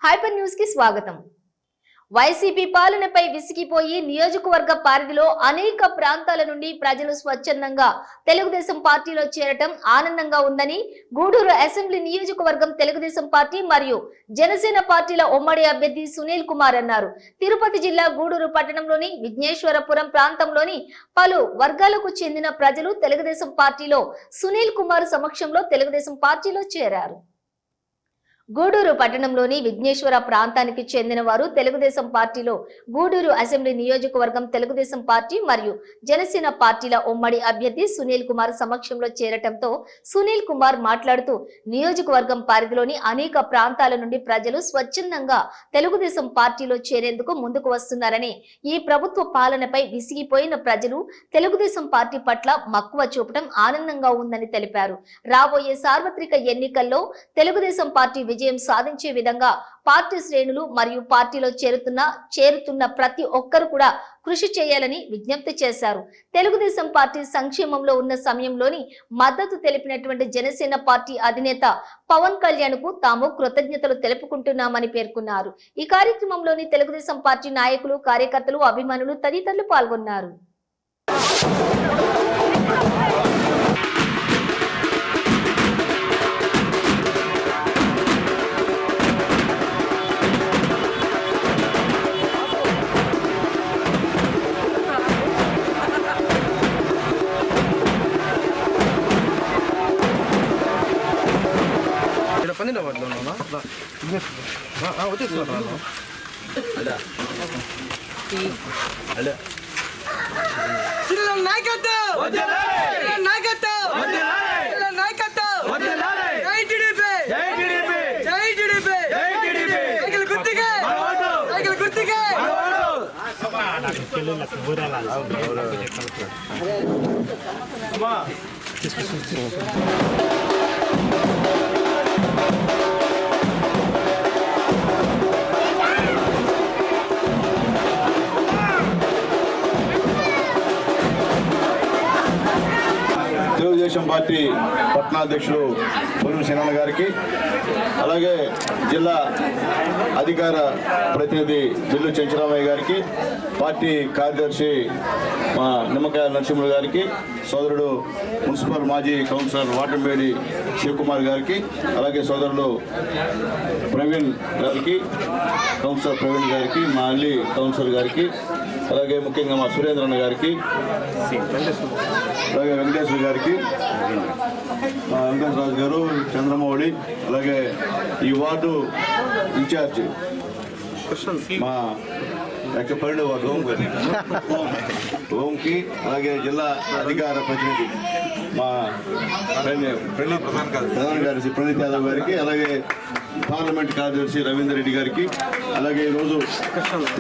Hyper news కి స్వాగతం. YCP పాలనపై విసిగిపోయి నియోజకవర్గ పరిధిలో అనేక ప్రాంతాల నుండి ప్రజలు స్వచ్ఛందంగా తెలుగుదేశం పార్టీలో చేరటం ఆనందంగా ఉందని గూడూరు అసెంబ్లీ నియోజకవర్గం తెలుగుదేశం పార్టీ మరియు జనసేన పార్టీల ఉమ్మడి అభ్యర్థి సునీల్ కుమార్ అన్నారు. తిరుపతి జిల్లా గూడూరు పట్టణంలోని విఘ్నేశ్వరపురం ప్రాంతంలోని పలు వర్గాలకు చెందిన ప్రజలు తెలుగుదేశం పార్టీలో సునీల్ కుమార్ సమక్షంలో తెలుగుదేశం పార్టీలో చేరారు. గూడూరు పట్టణంలోని విఘ్నేశ్వర ప్రాంతానికి చెందిన వారు తెలుగుదేశం పార్టీలో గూడూరు అసెంబ్లీ నియోజకవర్గం తెలుగుదేశం పార్టీ మరియు జనసేన పార్టీల ఉమ్మడి అభ్యర్థి సునీల్ కుమార్ సమక్షంలో చేరటంతో సునీల్ కుమార్ మాట్లాడుతూ నియోజకవర్గం పరిధిలోని అనేక ప్రాంతాల నుండి ప్రజలు స్వచ్ఛందంగా తెలుగుదేశం పార్టీలో చేరేందుకు ముందుకు వస్తున్నారని, ఈ ప్రభుత్వ పాలనపై విసిగిపోయిన ప్రజలు తెలుగుదేశం పార్టీ పట్ల మక్కువ చూపడం ఆనందంగా ఉందని తెలిపారు. రాబోయే సార్వత్రిక ఎన్నికల్లో తెలుగుదేశం పార్టీ విజయం సాధించే విధంగా పార్టీ శ్రేణులు మరియు పార్టీలో చేరుతున్న ప్రతి ఒక్కరు కూడా కృషి చేయాలని విజ్ఞప్తి చేశారు. తెలుగుదేశం పార్టీ సంక్షేమంలో ఉన్న సమయంలోని మద్దతు తెలిపినటువంటి జనసేన పార్టీ అధినేత పవన్ కళ్యాణ్ కు తాము కృతజ్ఞతలు తెలుపుకుంటున్నామని పేర్కొన్నారు. ఈ కార్యక్రమంలోని తెలుగుదేశం పార్టీ నాయకులు, కార్యకర్తలు, అభిమానులు తదితరులు పాల్గొన్నారు. తెలుగుదేశం పార్టీ పట్టణాధ్యక్షుడు పొన్నం శనన్న గారికి, అలాగే జిల్లా అధికార ప్రతినిధి జిల్లు చెంచరామయ్య గారికి, పార్టీ కార్యదర్శి మా నిమ్మకాయ నరసింహులు గారికి, సోదరుడు మున్సిపల్ మాజీ కౌన్సిలర్ వాటంబేడి శివకుమార్ గారికి, అలాగే సోదరుడు ప్రవీణ్ గారికి, కౌన్సిలర్ ప్రవీణ్ గారికి, మా అల్లి కౌన్సిలర్ గారికి, అలాగే ముఖ్యంగా మా సురేంద్రన్న గారికి, అలాగే వెంకటేశ్వర గారికి, మా వెంకటరాజు గారు, చంద్రమౌళి, అలాగే ఈ వార్డు ఇన్ఛార్జ్ మా పన్నెండు వార్డు ఓంకి, అలాగే జిల్లా అధికార ప్రతినిధి మా ప్రధాన కార్యదర్శి ప్రణీత్ యాదవ్ గారికి, అలాగే పార్లమెంట్ కార్యదర్శి రవీందర్ రెడ్డి గారికి, అలాగే ఈరోజు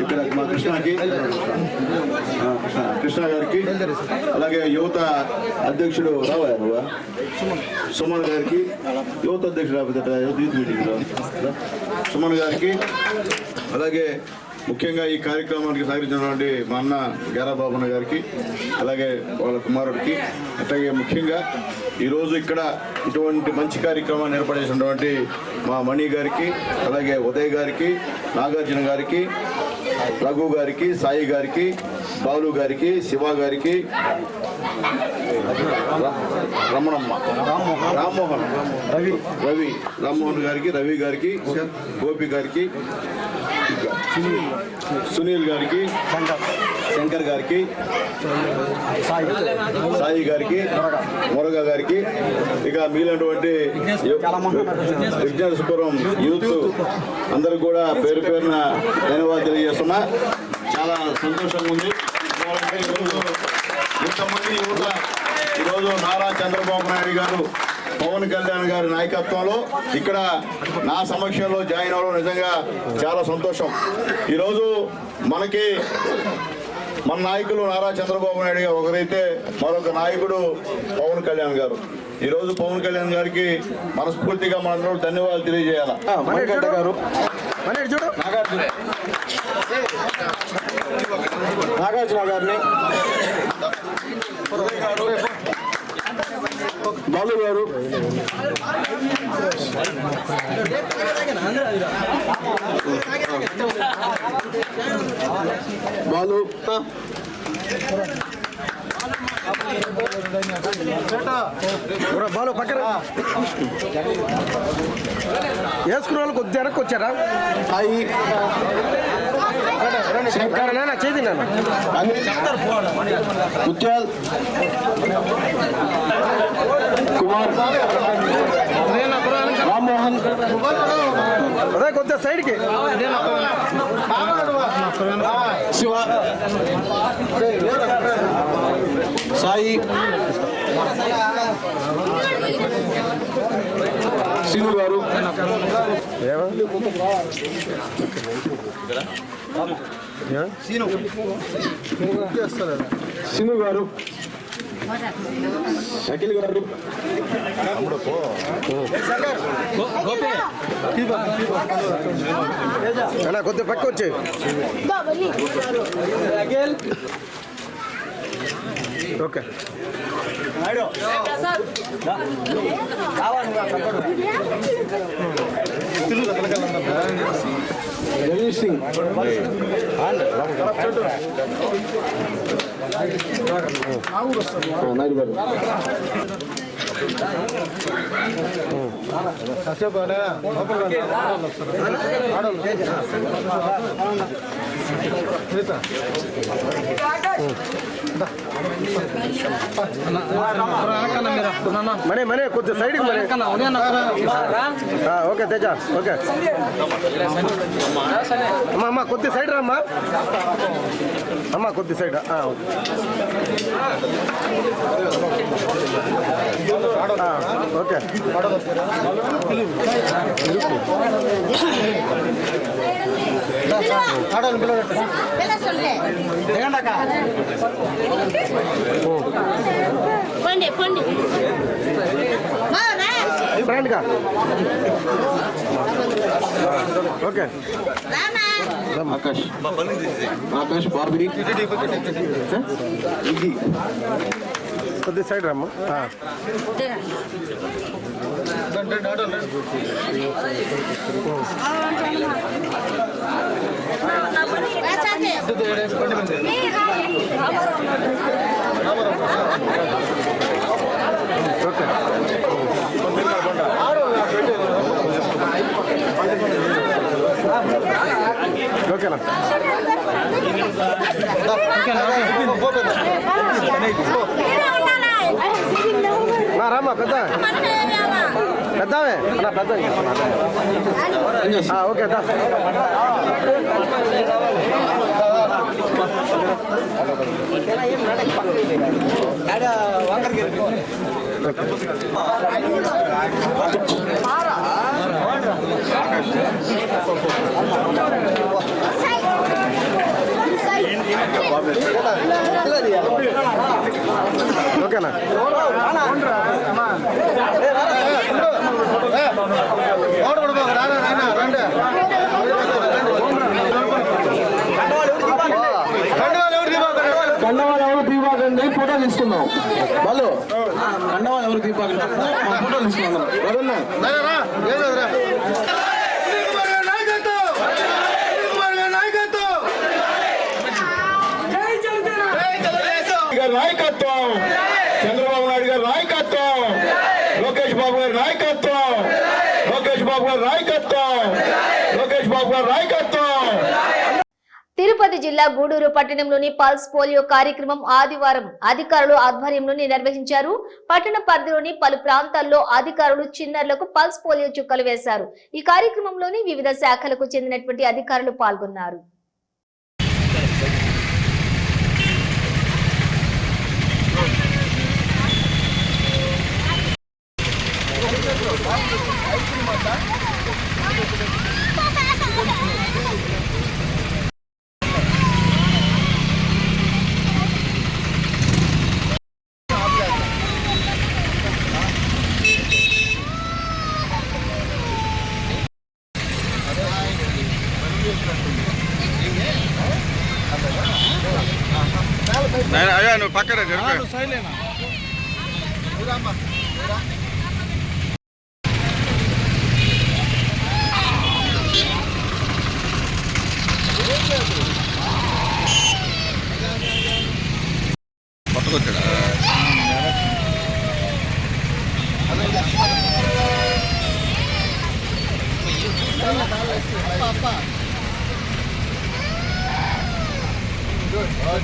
ఇక్కడ మా కృష్ణ గారికి, అలాగే యువత అధ్యక్షుడు సుమన్ గారికి, యువత అధ్యక్షుడు యూత్ మీటింగ్లో సుమన్ గారికి, అలాగే ముఖ్యంగా ఈ కార్యక్రమానికి సహకరించినటువంటి మా అన్న గారాబాబన్న గారికి, అలాగే వాళ్ళ కుమారుడికి, అట్లాగే ముఖ్యంగా ఈరోజు ఇక్కడ ఇటువంటి మంచి కార్యక్రమాన్ని ఏర్పడేసినటువంటి మా మణి గారికి, అలాగే ఉదయ్ గారికి, నాగార్జున గారికి, రఘు గారికి, సాయి గారికి, బాలు గారికి, శివ గారికి, రమణమ్మ, రామ్మోహన్, రవి రామ్మోహన్ గారికి, రవి గారికి, గోపి గారికి, సునీల్ గారికి, శంకర్ గారికి, సాయి గారికి, మురగా గారికి, ఇక మిగిలినటువంటి విఘ్నేశ్వరపురం యూత్ అందరూ కూడా పేరు పేరున ధన్యవాదాలు తెలియజేస్తున్నా. చాలా సంతోషంగా ఉంది. ఇంతమంది యువత ఈరోజు నారా చంద్రబాబు నాయుడు గారు, పవన్ కళ్యాణ్ గారి నాయకత్వంలో ఇక్కడ నా సమక్షంలో జాయిన్ అవ్వడం నిజంగా చాలా సంతోషం. ఈరోజు మనకి మన నాయకులు నారా చంద్రబాబు నాయుడు గారు ఒకరైతే, మరొక నాయకుడు పవన్ కళ్యాణ్ గారు. ఈరోజు పవన్ కళ్యాణ్ గారికి మనస్ఫూర్తిగా మనందరూ ధన్యవాదాలు తెలియజేయాలి. నాగార్జున గారిని, బాలు గారు, బాలు బాలు పక్కన వేసుకున్న వాళ్ళు కొద్ది వెనక్కి వచ్చారా సాయి చేతి ముత్యాల్ కుమార్ రామ్మోహన్ అదే కొద్దిగా సైడ్కి శివ సాయి శ్రీను గారు శ్రీను గారు అఖిల్ గారు అలా కొద్దిగా పక్క వచ్చే ఓకే రవీష్ సింగ్ నాయుడు గారు మనే మనే కొద్దిగా సైడ్కి ఓకే తేజ ఓకే అమ్మా అమ్మా కొద్ది సైడ్ రామ్మా అమ్మా కొద్ది సైడ్ ఓకే ఫ్రెండ్గా ఓకే ఆకాష్ ఆకాష్ బార్బీ కొద్ది సైడ్ రమ్మ ఓకే ఓకేనా రామ్మా పెద్ద పెద్దవే అలా పెద్ద ఓకే ఓకేనా కండవాళ్ళు ఎవరు దీపాకండి ఫోటోలు తీసుకున్నాం వాళ్ళు కండవాళ్ళు ఎవరు దీపాకండి ఫోటోలు తీసుకున్నాం నాయకత్వం చంద్రబాబు నాయుడు గారి నాయకత్వం లోకేష్ బాబు గారి నాయకత్వం లోకేష్ బాబు గారి నాయకత్వం లోకేష్ బాబు గారి నాయకత్వం. తిరుపతి జిల్లా గూడూరు పట్టణంలోని పల్స్ పోలియో కార్యక్రమం ఆదివారం అధికారులు ఆధ్వర్యంలోని నిర్వహించారు. పట్టణ పరిధిలోని పలు ప్రాంతాల్లో అధికారులు చిన్నారులకు పల్స్ పోలియో చుక్కలు వేశారు. ఈ కార్యక్రమంలోని వివిధ శాఖలకు చెందినటువంటి అధికారులు పాల్గొన్నారు. అయ్యా నువ్వు పక్కన మన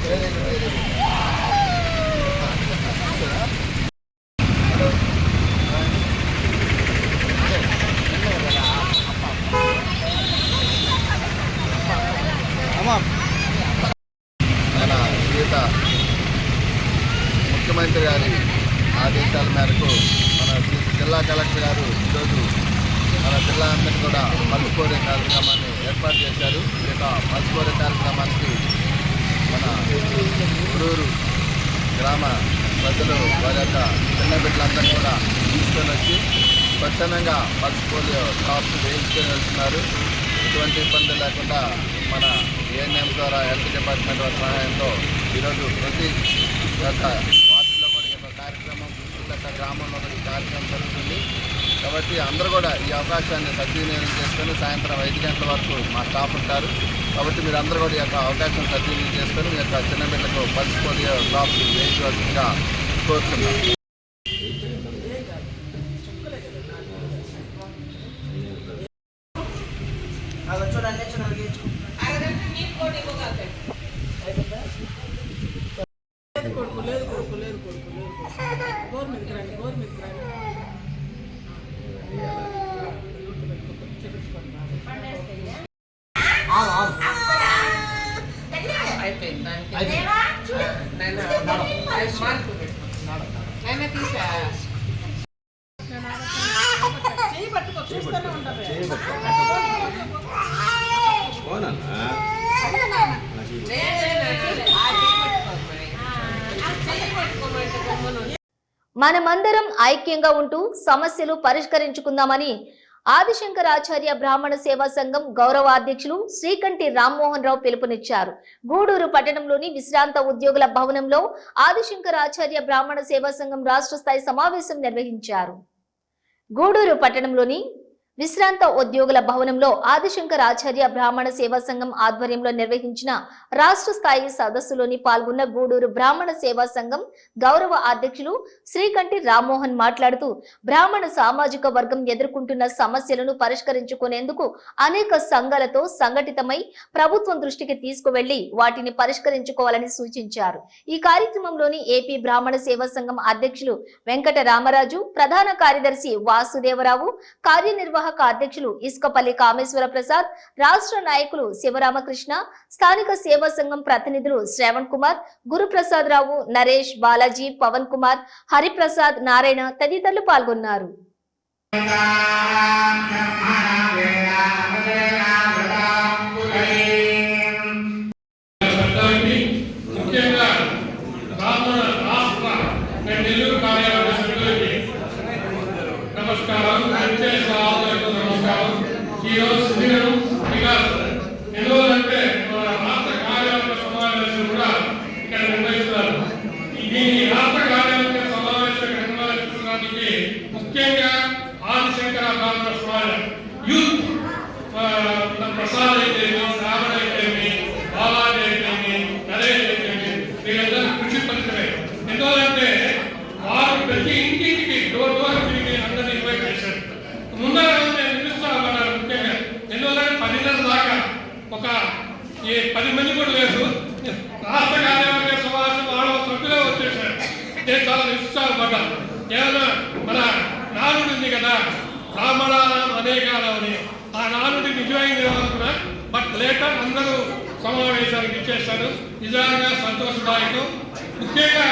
వివిధ ముఖ్యమంత్రి గారి ఆదేశాల మేరకు మన జిల్లా కలెక్టర్ గారు ఈరోజు మన జిల్లా అందరినీ కూడా మలుపుకోరే కార్యక్రమాన్ని ఏర్పాటు చేశారు. ఈ యొక్క మలుపుకోరే కార్యక్రమానికి మన గురూరు గ్రామ ప్రజలు వారి యొక్క చిన్న బిడ్డలందరినీ కూడా తీసుకొని వచ్చి స్వచ్ఛందంగా పల్స్ పోలియో డ్రాప్స్ వేయించుకొని వెళ్తున్నారు. ఎటువంటి ఇబ్బంది లేకుండా మన ఏఎన్ఎం ద్వారా హెల్త్ డిపార్ట్మెంట్ వారి సహాయంతో ఈరోజు ప్రతి యొక్క వార్డులో కూడా ఈ యొక్క కార్యక్రమం ప్రతి ఒక్క గ్రామంలో ఈ కార్యక్రమం జరుగుతుంది. కాబట్టి అందరూ కూడా ఈ అవకాశాన్ని సద్వినియోగం చేసుకొని సాయంత్రం 5 గంటల వరకు మా స్టాఫ్ ఉంటారు. కాబట్టి మీరు అందరూ కూడా ఈ యొక్క అవకాశం సద్వినియోగం చేసుకొని మీ యొక్క చిన్న బిడ్డలకు పల్స్ పోలియో డ్రాప్స్ వేయించవలసిందిగా కోరుతున్నాం. మనమందరం ఐక్యంగా ఉంటూ సమస్యలు పరిష్కరించుకుందామని ఆదిశంకరాచార్య బ్రాహ్మణ సేవా సంఘం గౌరవ అధ్యక్షులు శ్రీకంఠి రామ్మోహన్ రావు పిలుపునిచ్చారు. గూడూరు పట్టణంలోని విశ్రాంత ఉద్యోగుల భవనంలో ఆదిశంకరాచార్య బ్రాహ్మణ సేవా సంఘం రాష్ట్ర స్థాయి సమావేశం నిర్వహించారు. గూడూరు పట్టణంలోని విశ్రాంత ఉద్యోగుల భవనంలో ఆదిశంకరాచార్య బ్రాహ్మణ సేవా సంఘం ఆధ్వర్యంలో నిర్వహించిన రాష్ట్ర స్థాయి సదస్సులోని పాల్గొన్న గూడూరు బ్రాహ్మణ సేవా సంఘం గౌరవ అధ్యక్షులు శ్రీకంఠి రామ్మోహన్ మాట్లాడుతూ బ్రాహ్మణ సామాజిక వర్గం ఎదుర్కొంటున్న సమస్యలను పరిష్కరించుకునేందుకు అనేక సంఘాలతో సంఘటితమై ప్రభుత్వం దృష్టికి తీసుకువెళ్లి వాటిని పరిష్కరించుకోవాలని సూచించారు. ఈ కార్యక్రమంలోని ఏపీ బ్రాహ్మణ సేవా సంఘం అధ్యక్షులు వెంకట రామరాజు, ప్రధాన కార్యదర్శి వాసుదేవరావు, కార్యనిర్వాహక అధ్యక్షులు ఇసుకపల్లి కామేశ్వర ప్రసాద్, రాష్ట్ర నాయకులు శివరామకృష్ణ, స్థానిక సేవా సంఘం ప్రతినిధులు శ్రవణ్ కుమార్, గురుప్రసాద్ రావు, నరేష్, బాలాజీ, పవన్ కుమార్, హరిప్రసాద్, నారాయణ తదితరులు పాల్గొన్నారు. ముఖ్యంగా ఆదిశంకర బ్రాహ్మణ సమాజం యూత్ ప్రసాద్ అయితే శ్రావణ అయితే బాలాజీ అయితే నరేష్ అయితే వీళ్ళందరూ కృషి ఫలితమే. ఎందువల్లంటే వారు ప్రతి ఇంటింటికి డోర్ తిరిగి అందరినీ ఇన్వైట్ చేశారు. ముందర నేను పిలుస్తాను ముఖ్యంగా. ఎందువల్లంటే 10 నెలల దాకా ఒక 10 మంది కూడా లేదు. రాష్ట్ర కార్యవర్గ సమావేశం వాళ్ళ సభ్యులే వచ్చేసారు. నేను చాలా నిరుత్సాహపడ్డాను. ఏమన్నా మన నానుడు ఉంది కదా, బ్రాహ్మణానం అనేకాలం అని, ఆ నానుడి నిజమైంది ఏమనుకున్నా. బట్ లేటర్ అందరూ సమావేశానికి ఇచ్చేస్తారు. నిజంగా సంతోషదాయకం. ముఖ్యంగా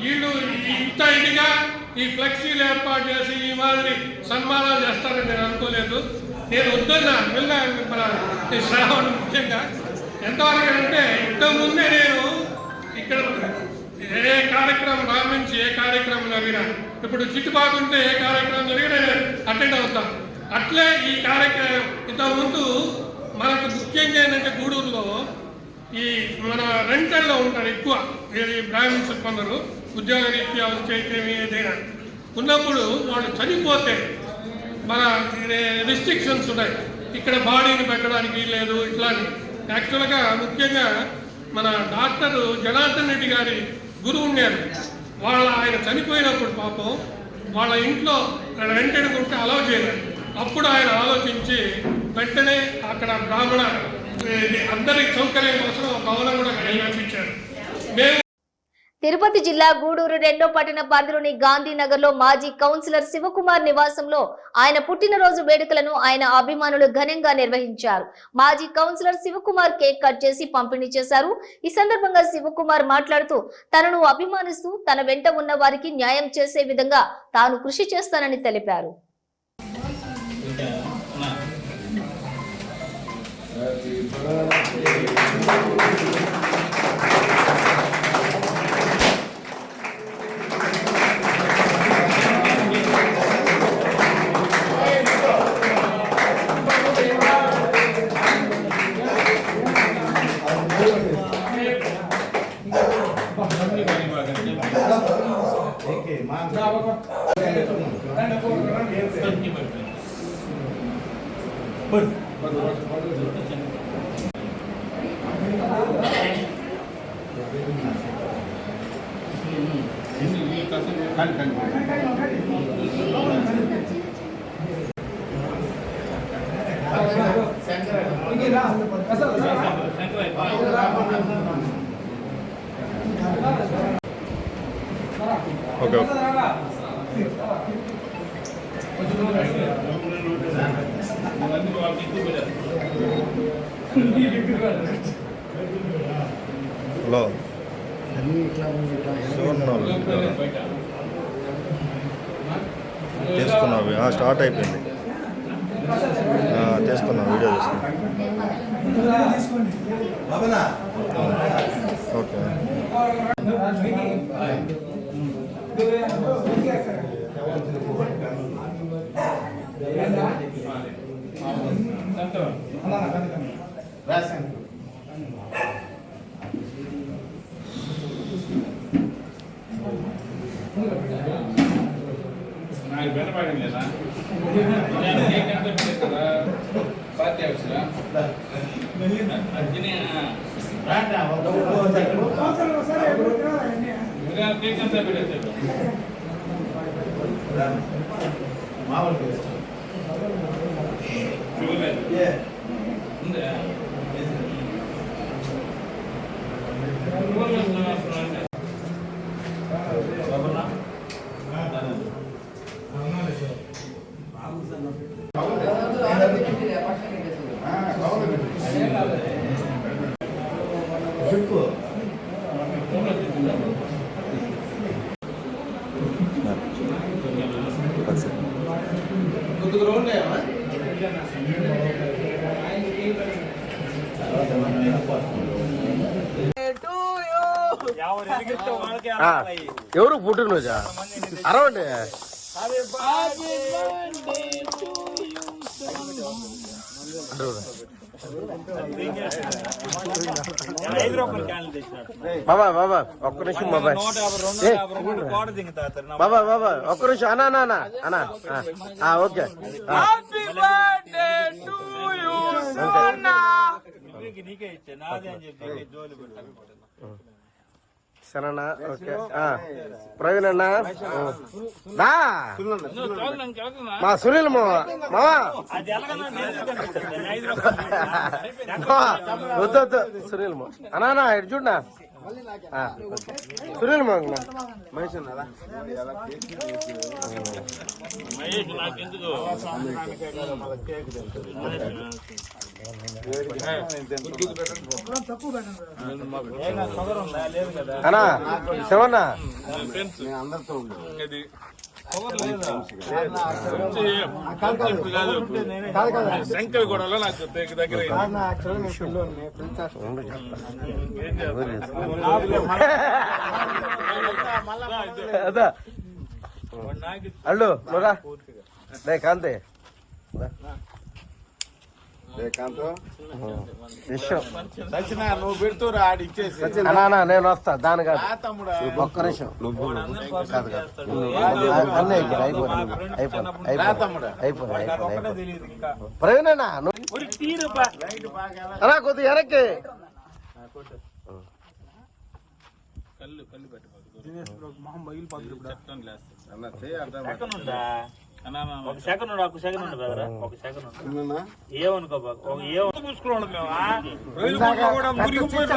వీళ్ళు ఇంత ఇదిగా ఈ ఫ్లెక్సీలు ఏర్పాటు చేసి ఈ మాదిరి సన్మానాలు చేస్తారని నేను అనుకోలేదు. నేను వద్దన్నా వెళ్ళా మన శ్రావణ ముఖ్యంగా ఎంతవరకు అంటే ఇంతకుముందే నేను ఇక్కడ ఏ కార్యక్రమం రామించి ఏ కార్యక్రమం జరిగినా, ఇప్పుడు చిట్టుబాటు ఉంటే ఏ కార్యక్రమం జరిగినా అటెండ్ అవుతాం. అట్లే ఈ కార్యక్రమం ఇంతకుముందు మనకు ముఖ్యంగా ఏంటంటే గూడూరులో ఈ మన రెంటల్లో ఉంటారు ఎక్కువ బ్రాహ్మిన్స్ కొందరు ఉద్యోగ రీత్యా వచ్చేవి ఏదైనా ఉన్నప్పుడు వాళ్ళు చనిపోతే మన రిస్ట్రిక్షన్స్ ఉన్నాయి. ఇక్కడ బాడీని పెట్టడానికి లేదు. ఇట్లాంటి యాక్చువల్గా ముఖ్యంగా మన డాక్టర్ జనార్దన్ రెడ్డి గారి గురువు ఉన్నారు. ఆయన చనిపోయినప్పుడు పాపం వాళ్ళ ఇంట్లో రెంటెడ్ ఉంటే అలౌ చేయలేదు. అప్పుడు ఆయన ఆలోచించి వెంటనే అక్కడ బ్రాహ్మణ అందరి సౌకర్యం కోసం ఒక భవనం కూడా నిర్మించారు. మేము తిరుపతి జిల్లా గూడూరు 2వ పట్టణ పరిధిలోని గాంధీనగర్ లో మాజీ కౌన్సిలర్ శివకుమార్ నివాసంలో ఆయన పుట్టినరోజు వేడుకలను ఆయన అభిమానులు ఘనంగా నిర్వహించారు. మాజీ కౌన్సిలర్ శివకుమార్ కేక్ కట్ చేసి పంపిణీ చేశారు. ఈ సందర్భంగా శివకుమార్ మాట్లాడుతూ తనను అభిమానిస్తూ తన వెంట ఉన్న వారికి న్యాయం చేసే విధంగా తాను కృషి చేస్తానని తెలిపారు. హలో చేస్తున్నావు స్టార్ట్ అయిపోయింది చేస్తున్నా వీడియో చేస్తున్నా ఓకే నాకు బెనపడం లేదా పార్టీ ఆఫీసులా కేక్ అంతా పెట్టేస్తాడు ఎవరు పుట్టినరోజా అరవండి బాబా బాబా ఒక్క నిమిషం బాబా బాబా బాబా ఒక్క నిమిషం అనా అనా అనా ఓకే సరేనా ఓకే ప్రవీణ్ అన్నా మా సునీల్ మావా వద్దు వద్దు సునీల్ మా అన్నా ఇటు చూడనా సునీల్ మా మహేష్ అన్నారా అన్నా శివన్నా అందరితో శంకర్ కూడా నాకు దగ్గర అదా అల్లు నువ్వురా రే కాంతే నువ్వు పెడుతురా ఆడి ఇచ్చేసి నేను వస్తా దాని కాదు ఒక్క నిమిషం కాదు అయిపోయింది ప్రవీణ్ అన్నా అన్నా కొద్దిగా వెనక్కి ఒక సెకండ్ ఉండు బెదరా, ఒక సెకండ్ ఉండు. ఏమనుకో చూసుకున్నాడు మేము కూడా మురిగిపోయి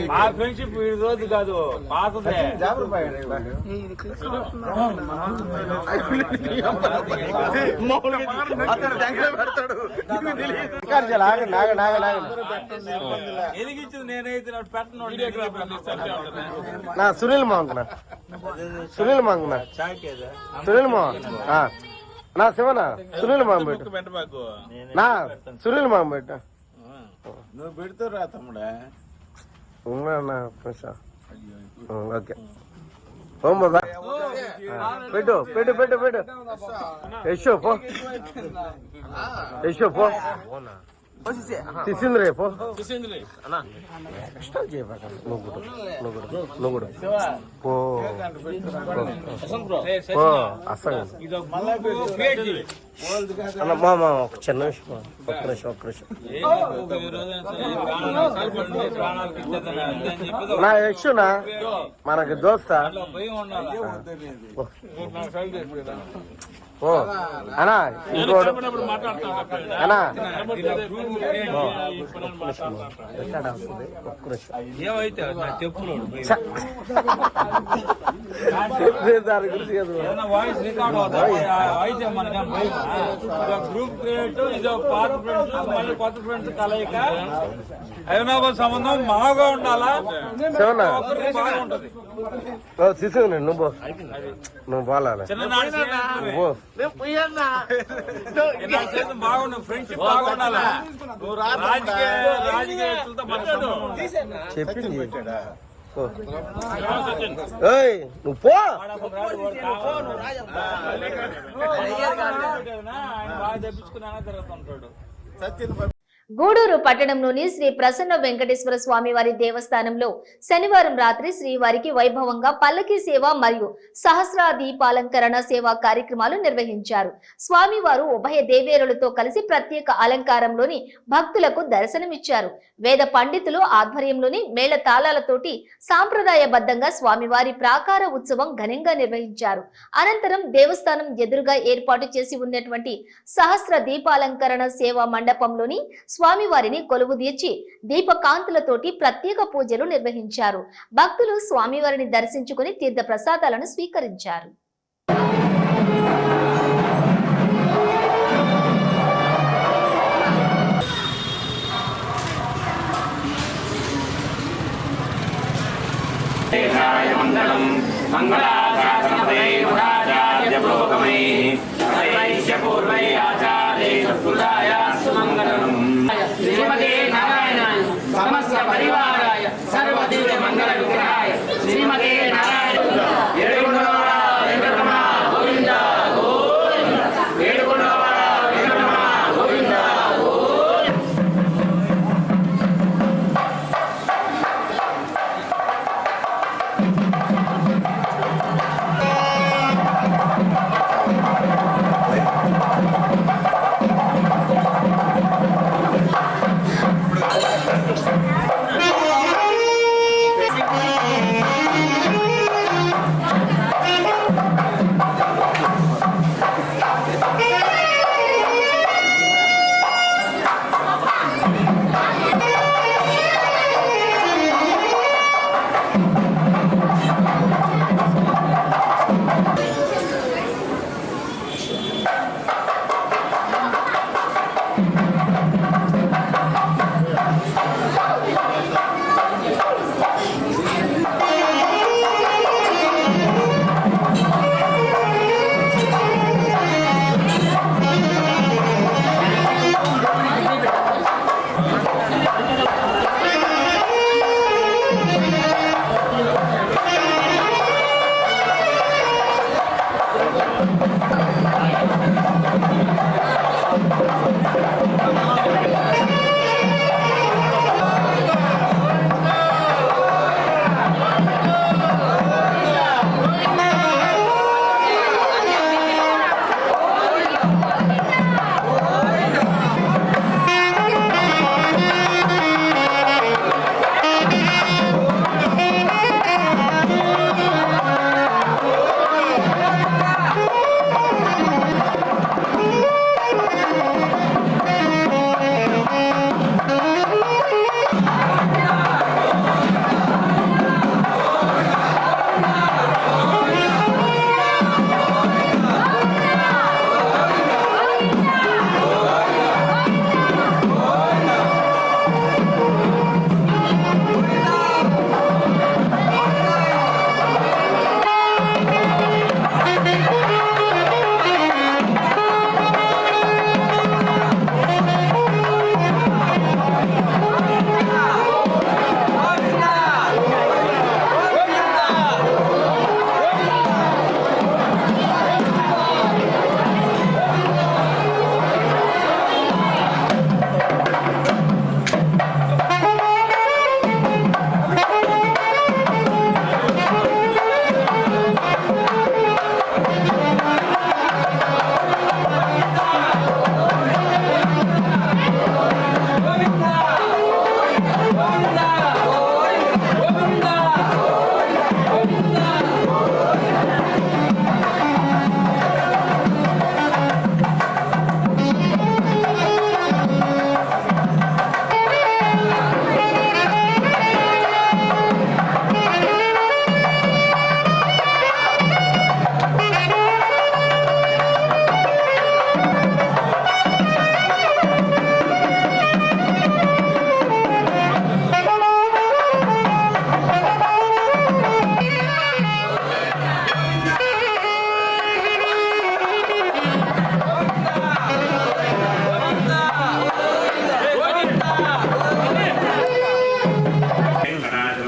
మా ఫ్రెండ్షిప్ ఈ రోజు కాదు పాతదే. ఎదిగించింది నేనైతే పెట్టను. సునీల్ మాంగనా సునీల్ మాంగనా సునీల్ మా నా శివనా సునీల్ మాంగ్ పెట్టు నా సునీల్ మాంగ్ పెట్ట నువ్వు పెడుతూ రా తమ్ముడా. ఓకే పోదా పెట్టు పెట్టు పెట్టు పెట్టు యశో పో యశో పో తీసింది రేపు ఎక్స్ట్రా చేయబాక నువ్వు కూడా పో అసలు మా ఒక చిన్న విషయం ఒక్క నిమిషం నా యక్షునా మనకి దోస్తా ఓ అనా ఇంకోడు అనా దాని గురించి voice record voice group create ఇదో పాత ఫ్రెండ్స్ మళ్ళీ కొత్త ఫ్రెండ్స్ కలయిక అవినాభ సంబంధం బాగా ఉండాలా బాగుంటది. శిశువు నువ్వు బాగాలి బాగుండు ఫ్రెండ్షిప్ బాగుండాలా. రాజకీయాలతో చెప్పింది నువ్వు పో బాగా తెప్పించుకున్నా తిరుగుతుంటాడు. గూడూరు పట్టణంలోని శ్రీ ప్రసన్న వెంకటేశ్వర స్వామి వారి దేవస్థానంలో శనివారం రాత్రి శ్రీవారికి వైభవంగా పల్లకీ సేవ మరియు సహస్ర దీపాలంకరణ సేవా కార్యక్రమాలు నిర్వహించారు. స్వామివారు ఉభయ దేవేరులతో కలిసి ప్రత్యేక అలంకారంలోని భక్తులకు దర్శనమిచ్చారు. వేద పండితులు ఆధ్వర్యంలోని మేళ తాళాలతోటి సాంప్రదాయబద్ధంగా స్వామివారి ప్రాకార ఉత్సవం ఘనంగా నిర్వహించారు. అనంతరం దేవస్థానం ఎదురుగా ఏర్పాటు చేసి ఉన్నటువంటి సహస్ర దీపాలంకరణ సేవా మండపంలోని స్వామివారిని కొలువు తీర్చి దీపకాంతులతోటి ప్రత్యేక పూజలు నిర్వహించారు. భక్తులు స్వామివారిని దర్శించుకుని తీర్థ ప్రసాదాలను స్వీకరించారు. శ్రీమతే నారాయణాయ సమస్త పరివారాయ సర్వదివ్య మంగళ విగ్రహాయ శ్రీమతే నారాయణ గోవింద గోవింద.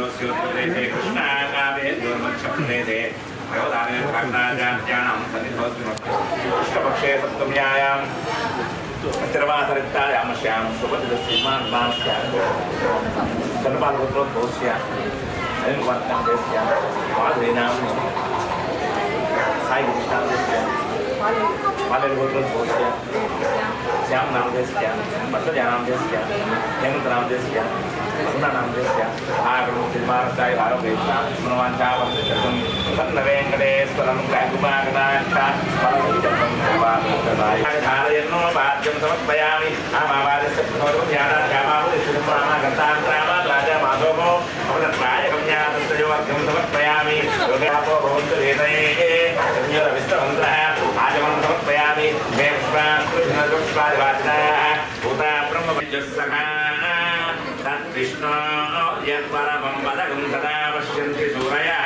सन्निधोस्योत्तरदेशे कृष्णाकावे द्योर्मध्यप्रदेशे भगवदाने प्राग्नाजात्यानां सन्निधोस्योत्तरपक्षे सप्तम्यायां स्थिरवासरित्तायामस्यां सुपतिदस्यमानमानस्यां सर्वपालपुत्रोद्भवस्य अयं देशस्य माधुरीनां साई कृष्णादेशस्य मालयपुत्रोद्भवस्य श्याम नाम देशस्य भद्रजानां देशस्य हेमंत नाम देशस्य अरुणा नाम देशस्य आगमन श्रीमानसाय आरोग्येशा मनोवांछावन्तकं तन्न वेंकटेश्वरं काकुमागनाच्छा परमविदं सर्वार्थदाय धारयन्नो भाग्यं समर्पयामि आमावादस्य प्रथमं ध्यानाध्यामावदिष्टमागतान्त्रामा राजा माधवो अवदत्ताय कन्यातत्रयोर्घं समर्पयामि योगापो भवन्तु वेदये संयोगविस्तवन्तः आजमनं समर्पयामि मे पुष्पादिवासिनः भूता ब्रह्मविद्युत्सखा तद्विष्णो यत्परमं पदकं सदा पश्यन्ति सूरयः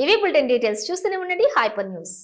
ఇవి బులెటిన్ డీటెయిల్స్ చూస్తూనే ఉండండి హైపర్ న్యూస్.